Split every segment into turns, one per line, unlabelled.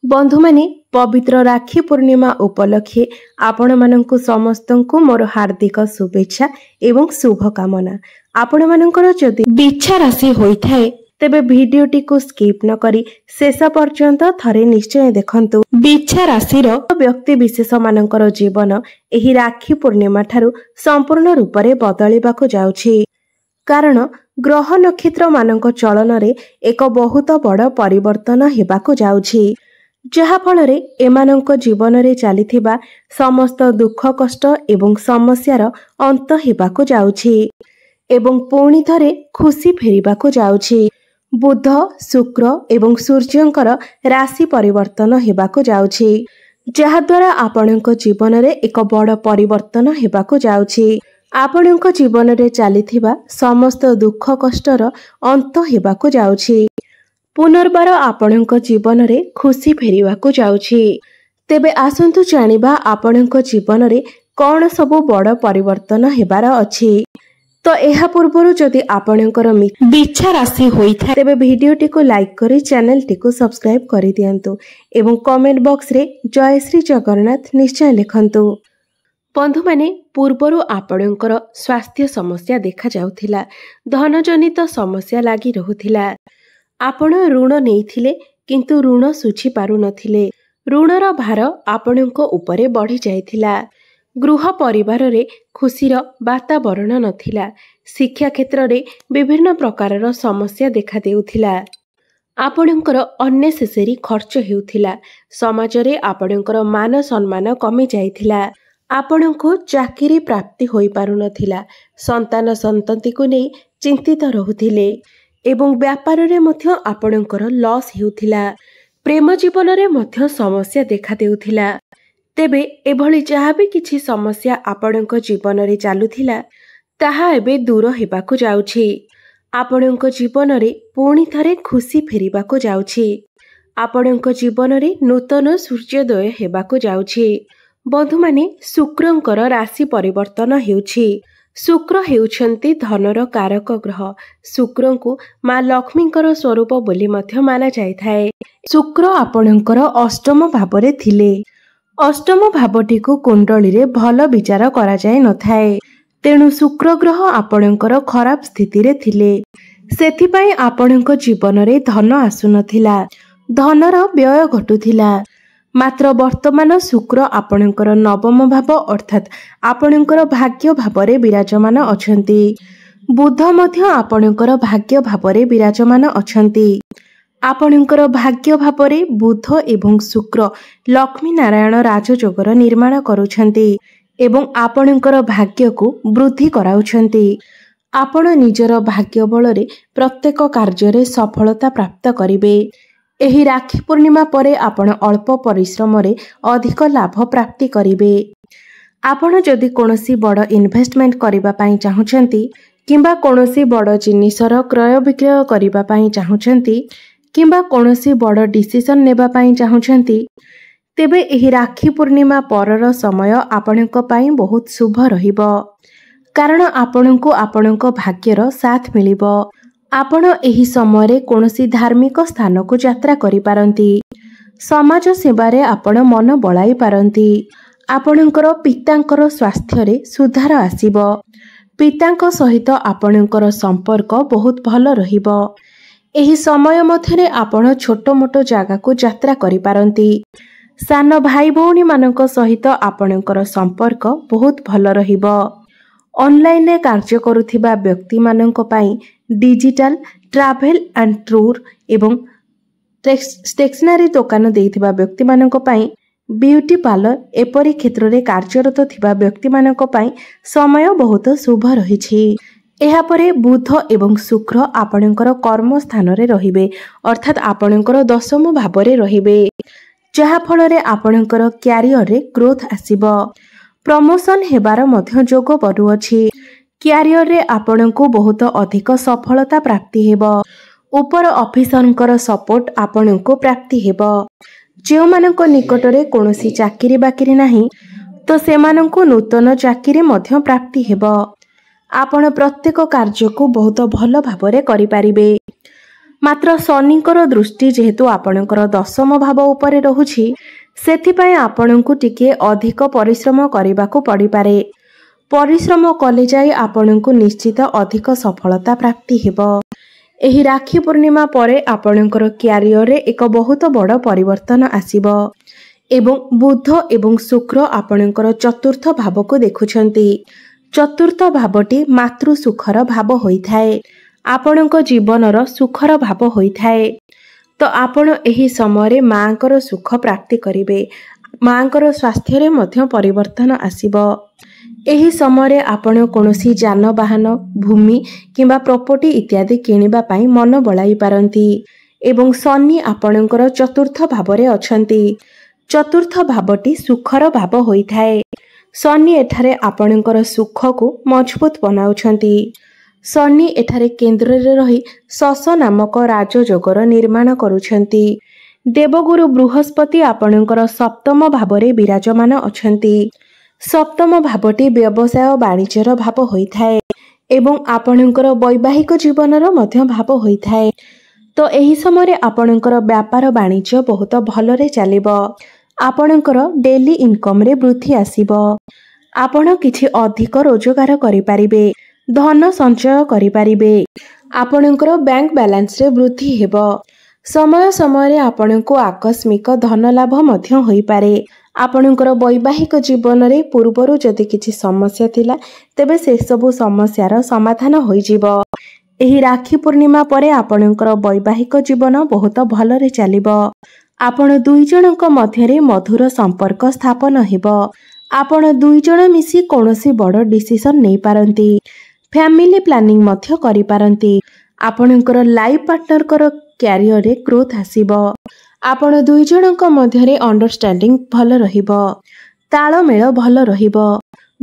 बंधु माने पवित्र राखी पूर्णिमा उपलक्षे आपण मानंकु समस्तंकु मोर हार्दिक शुभेच्छा एवं शुभकामना। आपण मानंकर जदि बिच्छा राशि होइथाए तेबे भिडियोटी को स्किप न करी शेष पर्यंत थरे निश्चय देखंतु। बिच्छा राशिर व्यक्ति विशेष मानंकर जीवन एही राखी पूर्णिमा ठारू संपूर्ण रूप से बदलिबाकु जाउछि, कारण ग्रह नक्षत्र मानक चलन रे एक बहुत बड़ परिवर्तन हेबाकु जाउछि, जहा फलरे एमानंक जीवन रे चलीथिबा समस्त दुख कष्ट एवं समस्यार अंत हेबाकु जाउछि एवं पुणी थरे खुशी फेरिबाकु जाउछि। बुध शुक्र एवं सूर्यंकर राशि परिवर्तन हेबाकु जाउछि, जहा द्वारा आपणक जीवन रे एक बड़ परिवर्तन हेबाकु जाउछि। आपणक जीवन रे चलीथिबा समस्त दुख कष्टर अंत हेबाकु जाउछि। पुनर्बार आपणक जीवन रे खुशी फेरिबाकु जाउछि। तेबे आसंतु जानिबा आपणक जीवन रे कौन सबु बड़ परिवर्तन हेबार अछि। तो एहा पूर्वरु जदि आपणकर बिच्छा राशि होइथा तेबे भिडियोटी को लाइक करी चैनल टी को सब्सक्राइब करि दियंतु एवं कमेंट बॉक्स रे जय श्री जगन्नाथ निश्चय लिखंतु। बंधु माने पूर्वरु आपणकर स्वास्थ्य समस्या देखा जाउथिला, धन जनित समस्या लागी रहुथिला। आपण ऋण नेइथिले किंतु ऋण सुझी पारु नथिले, ऋणर भार आपणक उपरे बढ़ी जाइथिला। गृह परिवार रे खुशीर वातावरण नथिला, शिक्षा क्षेत्र रे विभिन्न प्रकारर समस्या देखा देउथिला। आपणकर अननेसेसरी खर्च हेउथिला, समाज रे आपणकर मान सम्मान कमी जाइथिला। आपणको चाकरी प्राप्ति होई पारु नथिला, संतान संतति को नै चिंतित रहुथिले एवं व्यापार रे मध्य आपणकर लॉस हेउथिला। प्रेम जीवन रे मध्य समस्या देखा देउथिला। तेबे एभली जहा भी किछि समस्या आपणक जीवन रे चालुथिला ताहा एबे दूर हेबाकु जाउछि। आपणक जीवन रे पुणी थरे खुशी फेरिबाकु जाउछि। आपणक जीवन रे नूतन सूर्योदय हेबाकु जाउछि। बंधु माने शुक्रंकर राशि परिवर्तन हेउछि। शुक्र हेउछंती धनर कारक ग्रह। शुक्रंकु मां लक्ष्मींकर स्वरूप बोली मध्य माना जाइथाए। शुक्र आपणंकर अष्टम भावरे थिले। अष्टम भावटी को कुंडली रे भल विचार करा जाय नथाए, तेणु शुक्र ग्रह आपणंकर खराब स्थिति रे थिले। सेथिपाई आपणंक जीवन रे धन आसु नथिला, धनर व्यय घटुथिला। मात्र वर्तमान शुक्र आपणंकर नवम भाव अर्थात आपणंकर भाग्य भावरे विराजमान अछंती। बुध मध्य आपणंकर भाग्य भावरे विराजमान अछंती। आपणंकर भाग्य भावरे बुध एवं शुक्र लक्ष्मी नारायण राजयोगर निर्माण करुछंती एवं आपणंकर भाग्य को वृद्धि कराउछंती। आपण निजर भाग्य बलरे प्रत्येक कार्य रे सफलता प्राप्त करिवे। एही राखी पूर्णिमा परे आपण अल्प परिश्रम रे अधिक लाभ प्राप्ति करिवे। आपण जदि कोनोसी बड़ इन्वेस्टमेंट करिबा पई चाहुछंती किंबा कोनोसी बड़ जिनिसर क्रय विक्रय करिबा पई चाहुछंती किंबा कोनोसी बड़ डिसिजन नेबा पई चाहुछंती, तेबे एही राखी पूर्णिमा परर समय आपणक पई बहुत शुभ रहिबो, कारण आपणको आपणक भाग्यर साथ मिलिबो। आपण एही समय रे कोनोसी धार्मिक स्थान को यात्रा करि पारंती। समाज सेवा रे आपण मन बळाई पारंती। आपणकर पितांकर स्वास्थ्य रे सुधार आसीबो। पितांक सहित आपणकर संपर्क बहुत भल रहिबो। एही समय मध्यरे आपण छोट मोट जागा को यात्रा करि पारंती। सान भाई भौणी मानक सहित आपणकर संपर्क बहुत भल रहिबो। ऑनलाइन रे कार्य करुथिबा व्यक्ति मानक पई डिजिटल ट्रैवल एंड टूर एवं स्टेशनरी दुकान देइथिबा व्यक्ति मानक पई ब्यूटी पार्लर एपरी क्षेत्र रे कार्यरत थिबा व्यक्ति मानक पई समय बहुत शुभ रहिछि। एहा परे बुध एवं शुक्र आपणकर कर्म स्थान रे रहिबे, अर्थात आपणकर दशम भाव रे रहिबे, जहा फल रे आपणकर कैरियर रे ग्रोथ आसीबो। प्रमोशन हेबार मध्य जोग बरुअछि। कैरियर रे आपणको बहुत अधिक सफलता प्राप्ति हेबो। ऊपर ऑफिसरंकर सपोर्ट आपणको प्राप्ति हेबो। जेउ मानक निकट रे कोनोसी चाकरी बाकरी नाही तो सेमानंको नूतन चाकरी मध्य प्राप्ति हेबो। आपण प्रत्येक कार्य को बहुत भल भाबरे करि पारिबे। मात्र शनिंकर दृष्टि जेहेतु आपणकर दशम भाव उपरे रहुछि सेथिपाई आपणଙ୍କୁ टिके अधिक परिश्रम करबाकू पड़ी पारे। परिश्रम कले जाई आपणଙ୍କୁ निश्चित अधिक सफलता प्राप्ति हेबो। एही राखी पूर्णिमा परे आपणकर क्यारियर रे एक बहुत बड़ परिवर्तन आसीबो एवं बुध एवं शुक्र आपणकर चतुर्थ भाव को देखुछंती। चतुर्थ भावटी मातृ सुखर भाव होइथाए। आपणक जीवनर सुखर भाव होइथाए। तो आपण एही समय मांकर सुख प्राप्ति करिवे। मांकर स्वास्थ्य रे मध्य परिवर्तन आसीबो। एही समय आपण कोनोसी जानवाहन भूमि किंबा प्रॉपर्टी इत्यादि किनिबा पई मन बळाई पारंती एवं शनि आपणकर चतुर्थ भावरे अछंती। चतुर्थ भावटी सुखर भाव होइथाए। शनि एठारे आपणकर सुख को मजबूत बनाउछंती। शनि एठारे केंद्र रे रही शश नामक राजयोगर निर्माण करुछंती। देवगुरु बृहस्पति आपणकर सप्तम भावरे विराजमान अछंती। सप्तम भावटी व्यवसाय वाणिज्यर भाव होइथाए एवं आपणकर वैवाहिक जीवनर मध्य भाव होइथाए। तो एही समय आपणकर व्यापार वाणिज्य बहुत भलरे चलिबो। आपणकर डेली इनकम रे वृद्धि आसीबो। आपण किछि अधिक रोजगार करि पारिबे। धन संचय करि पारिबे। आपणकर बैंक बैलेंस रे वृद्धि हेबो। समय समय आपणको आकस्मिक धन लाभ मध्य होई पारे। आपणकर वैवाहिक जीवन रे पूर्वरु जदि किछि समस्या थिला तेबे से सबु समस्यार समाधान होई जिवो। एही राखी पूर्णिमा परे आपणकर वैवाहिक जीवन बहुत भलरे चलिबो। आपण दुई जनक मध्यरे मधुर संपर्क स्थापन हेबो। आपण दुई जण मिसी कोनोसी बड़ डिसिजन नै पारंती। फैमिली प्लानिंग मध्य करि पारंती। आपणकर लाइफ पार्टनर कर कैरियर रे ग्रोथ आसीबो। आपण दुई जनक मध्यरे अंडरस्टैंडिंग भल रहिबो। तालमेल भल रहिबो।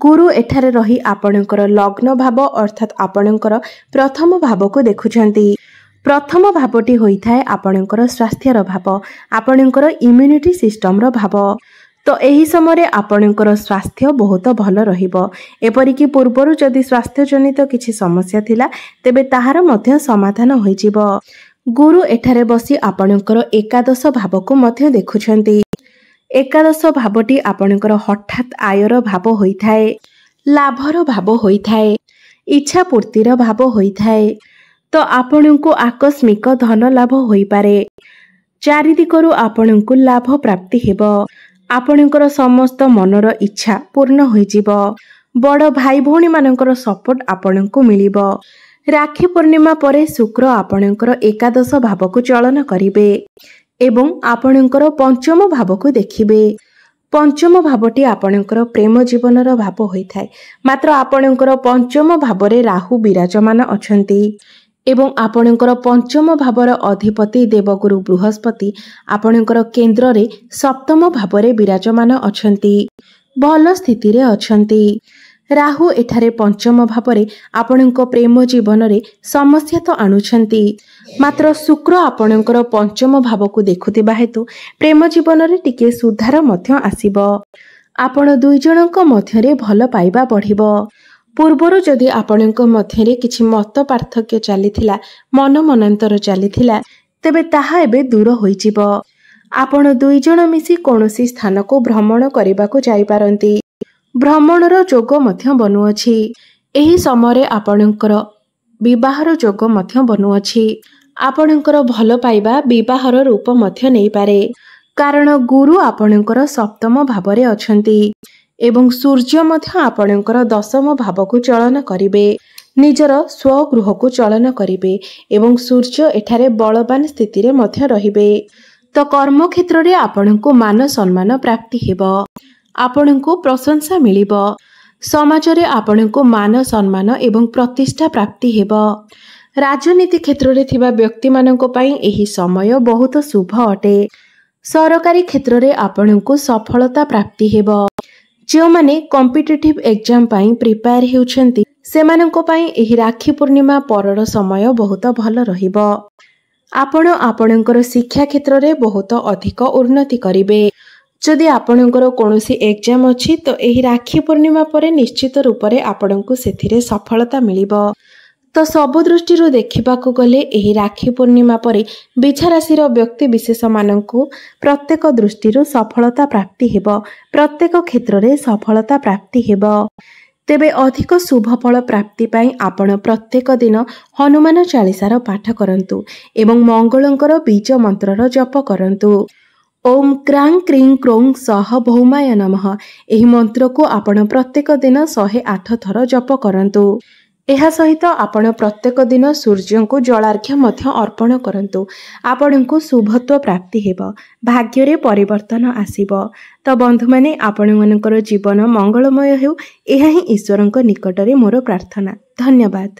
गुरु एठारे रही आपणकर लग्न भाव अर्थात आपणकर प्रथम भाव को देखुछंती। प्रथम भावटी होइथाए आपणकर स्वास्थ्यर भाव। आपणकर इम्यूनिटी सिस्टम रो भाव। तो एही समय आपणकर स्वास्थ्य बहुत भल रहिबो। एपरिकी पूर्वरु जदि स्वास्थ्य जनित किछि समस्या थिला तेबे ताहार मध्य समाधान होई जिवो। गुरु एठारे बसी आपणकर एकादश भाव को मध्य देखुछंती। एकादश भावटी आपणकर हठात आयर भाव होइथाए। लाभर भाव होइथाए। इच्छा पूर्तिर भाव होइथाए। तो आपणको आकस्मिक धन लाभ होई पारे। चारिदिकरु आपणको लाभ प्राप्ति हेबो। आपणकर समस्त मनर इच्छा पूर्ण होई जिवो। बड़ भाई भौणी मानकर सपोर्ट आपणको मिलिबो। राखी पूर्णिमा परे शुक्र आपणकर एकादश भाव को चलन करिवे एवं आपणकर पंचम भाव को देखिबे। पंचम भावटी आपणकर प्रेम जीवनर भाव होइथाए। मात्र आपणकर पंचम भावरे राहु विराजमान अछंती एवं आपणकर पंचम भावर अधिपति देवगुरु बृहस्पति आपणकर केंद्र रे सप्तम भावरे विराजमान अछंती। भल स्थिति रे अछंती। राहु एठारे पंचम भावरे आपणको प्रेम जीवन रे समस्या तो आणुछंती। मात्र शुक्र आपणकर पंचम भाव को देखुथिबा हेतु प्रेम जीवन रे टिके सुधार मध्य आसीबो। आपण दुई जनक मध्यरे भल पाइबा बढ़िबो। पूर्वरु जदि आपणक मध्यरे किछि मत पार्थक्य चलिथिला मन मनांतर चलिथिला तेबे ताहा एबे दूर होई जिवो। आपण दुई जण मिसी कोनोसी स्थान को भ्रमण करिबाकू जाई पारंती। भ्रमणर जोग मध्य बनुअछि। एही समय आपणकर विवाहर जोग मध्य बनुअछि। आपणकर भल पाइबा विवाहर रूप मध्य नै पारे। कारण गुरु आपणकर सप्तम भावरे अछंती एवं सूर्य मध्य आपणकर दशम भाव को चलन करिवे। निजर स्वगृह को चलन करिवे एवं सूर्य एठारे बलवान स्थिति रे मध्य रहिबे। तो कर्म क्षेत्र रे आपणको मान सम्मान प्राप्ति हेबो। आपणको प्रशंसा मिलिबो। समाज रे आपणको मान सम्मान एवं प्रतिष्ठा प्राप्ति हेबो। राजनीति क्षेत्र रे थिबा व्यक्ति माननको पई एही समय बहुत शुभ अटे। सरकारी क्षेत्र रे आपणको सफलता प्राप्ति हेबो। जो माने कॉम्पिटिटिव एग्जाम पई प्रिपेयर हेउछंती सेमाननको पई एही राखी पूर्णिमा परर समय बहुत भल रहिबो। आपण आपणकर शिक्षा क्षेत्र रे बहुत अधिक उन्नति करिवे। जदि आपणकर कोनोसी एग्जाम अछि तो एही राखी पूर्णिमा परे निश्चित रूप रे आपणको सेथिरे सफलता मिलिबो। ତ ସବୁ ଦୃଷ୍ଟିରୁ ଦେଖିବାକୁ ଗଲେ ଏହି ରାକ୍ଷୀ ପୂର୍ଣ୍ଣିମା ପରେ ବିଛା ରାଶିର ବ୍ୟକ୍ତି ବିଶେଷମାନଙ୍କୁ ପ୍ରତ୍ୟେକ ଦୃଷ୍ଟିରୁ ସଫଳତା ପ୍ରାପ୍ତି ହେବ। ପ୍ରତ୍ୟେକ କ୍ଷେତ୍ରରେ ସଫଳତା ପ୍ରାପ୍ତି ହେବ। ତେବେ ଅଧିକ ଶୁଭ ଫଳ ପ୍ରାପ୍ତି ପାଇଁ ଆପଣ ପ୍ରତ୍ୟେକ ଦିନ ହନୁମାନ ଚାଳିଶାର ପାଠ କରନ୍ତୁ ଏବଂ ମଙ୍ଗଳଙ୍କର ବୀଜ ମନ୍ତ୍ରର ଜପ କରନ୍ତୁ। ଓମ୍ କ୍ରାଂ କ୍ରିଂ କ୍ରୋଂ ସହ ଭୌମାୟ ନମଃ। ଏହି ମନ୍ତ୍ରକୁ ଆପଣ ପ୍ରତ୍ୟେକ ଦିନ 108 ଥର ଜପ କରନ୍ତୁ। ଏହା ସହିତ ଆପଣ ପ୍ରତ୍ୟେକ ଦିନ ସୂର୍ଯ୍ୟଙ୍କୁ ଜଳାର୍ଘ୍ୟ ମଧ୍ୟ ଅର୍ପଣ କରନ୍ତୁ। ଆପଣଙ୍କୁ ଶୁଭତ୍ୱ ପ୍ରାପ୍ତି ହେବ, ଭାଗ୍ୟରେ ପରିବର୍ତ୍ତନ ଆସିବ। ତ ବନ୍ଧୁମାନେ, ଆପଣମାନଙ୍କର ଜୀବନ ମଙ୍ଗଳମୟ ହେଉ, ଏହା ହିଁ ଈଶ୍ୱରଙ୍କ ନିକଟରେ ମୋର ପ୍ରାର୍ଥନା। ଧନ୍ୟବାଦ।